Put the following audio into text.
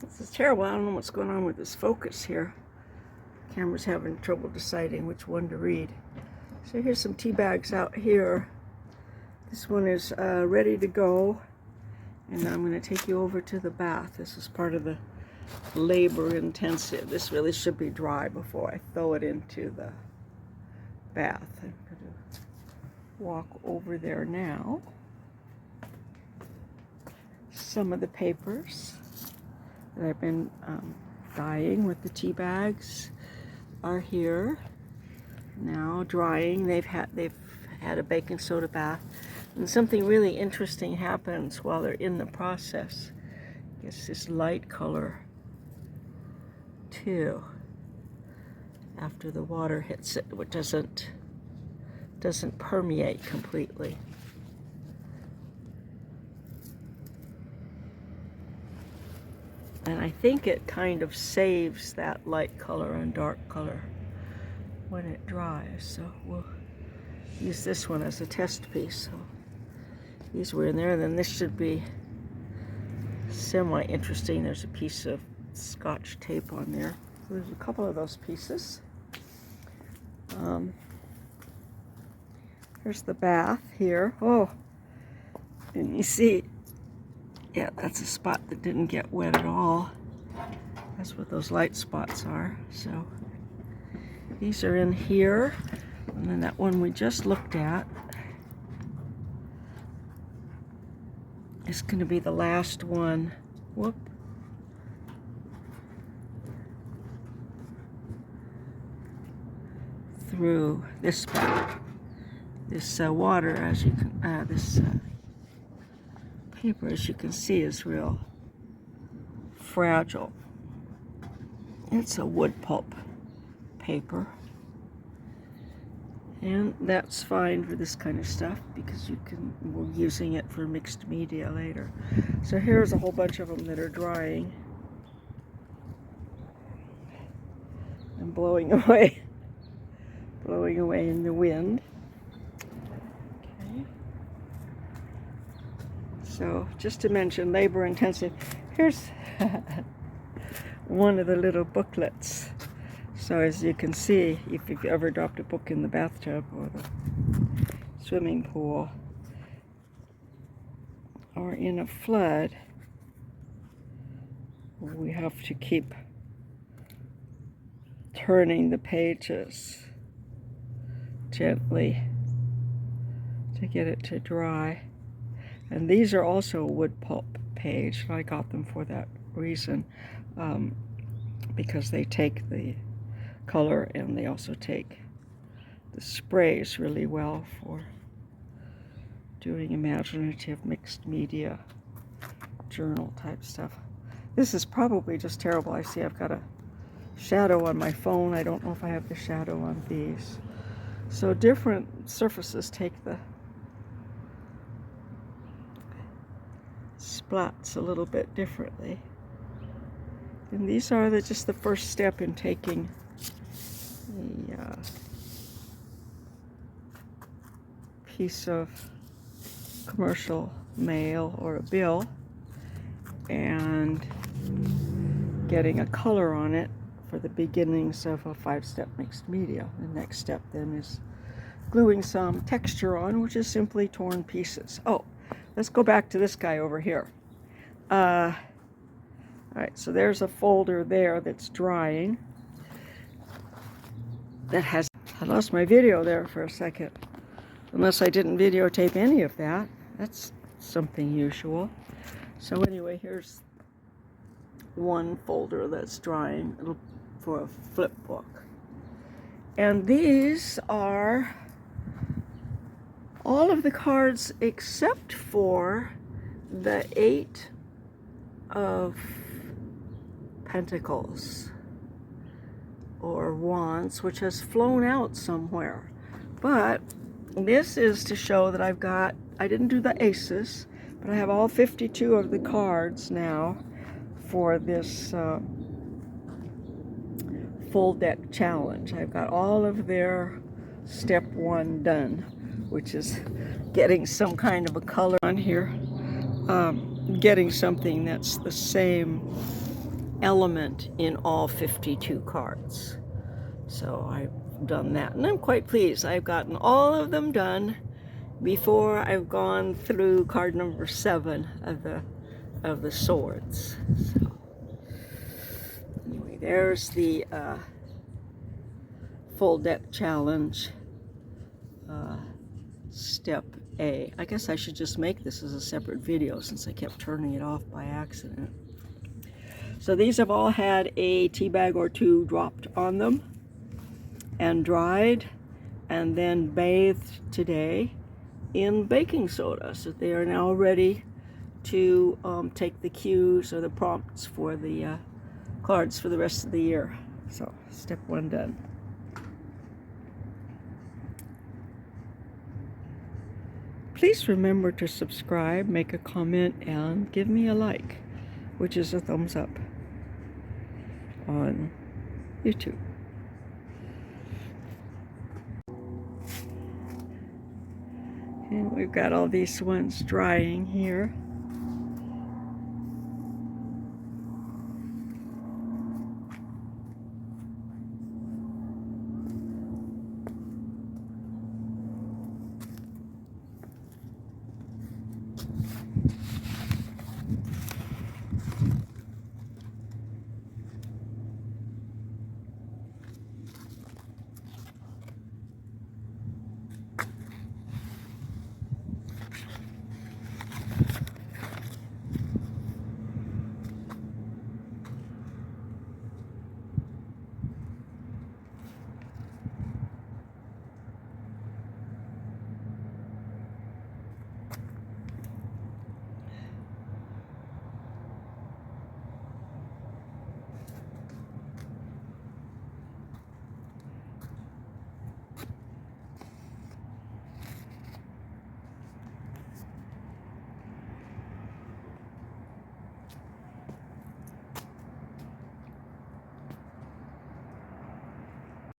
This is terrible. I don't know what's going on with this focus here. Camera's having trouble deciding which one to read. So here's some tea bags out here. This one is ready to go. And I'm going to take you over to the bath. This is part of the labor intensive. This really should be dry before I throw it into the bath. I'm going to walk over there now. Some of the papers that I've been dyeing with the tea bags are here now, drying. They've had a baking soda bath, and something really interesting happens while they're in the process. It's this light color too after the water hits it, which doesn't permeate completely. And I think it kind of saves that light color and dark color when it dries. So we'll use this one as a test piece. So these were in there. Then this should be semi-interesting. There's a piece of Scotch tape on there. So there's a couple of those pieces. Here's the bath here. Oh, and you see, yeah, that's a spot that didn't get wet at all. That's what those light spots are. So these are in here. And then that one we just looked at is going to be the last one. Whoop. Through this spout. This water, as you can, this paper, as you can see, is real fragile. It's a wood pulp paper, and that's fine for this kind of stuff because we're using it for mixed media later. So here's a whole bunch of them that are drying and blowing away in the wind. So just to mention, labor intensive. Here's one of the little booklets. So as you can see, if you've ever dropped a book in the bathtub or the swimming pool or in a flood, we have to keep turning the pages gently to get it to dry. And these are also a wood pulp page. I got them for that reason, because they take the color and they also take the sprays really well for doing imaginative mixed media journal type stuff. This is probably just terrible. I see I've got a shadow on my phone. I don't know if I have the shadow on these. So different surfaces take the splats a little bit differently. And these are just the first step in taking a piece of commercial mail or a bill and getting a color on it for the beginnings of a 5-step mixed media. The next step then is gluing some texture on, which is simply torn pieces. Oh, let's go back to this guy over here. All right, so there's a folder there that's drying. That has, I lost my video there for a second. Unless I didn't videotape any of that. That's something usual. So anyway, here's one folder that's drying for a flip book. And these are all of the cards except for the 8 of Pentacles or Wands, which has flown out somewhere. But this is to show that I didn't do the aces, but I have all 52 of the cards now for this full deck challenge. I've got all of their step 1 done, which is getting some kind of a color on here, getting something that's the same element in all 52 cards. So I've done that, and I'm quite pleased. I've gotten all of them done before I've gone through card number 7 of the swords. So anyway, there's the full deck challenge, step A. I guess I should just make this as a separate video since I kept turning it off by accident. So these have all had a tea bag or two dropped on them and dried and then bathed today in baking soda. So they are now ready to take the cues or the prompts for the cards for the rest of the year. So step 1 done. Please remember to subscribe, make a comment, and give me a like, which is a thumbs up on YouTube. And we've got all these ones drying here.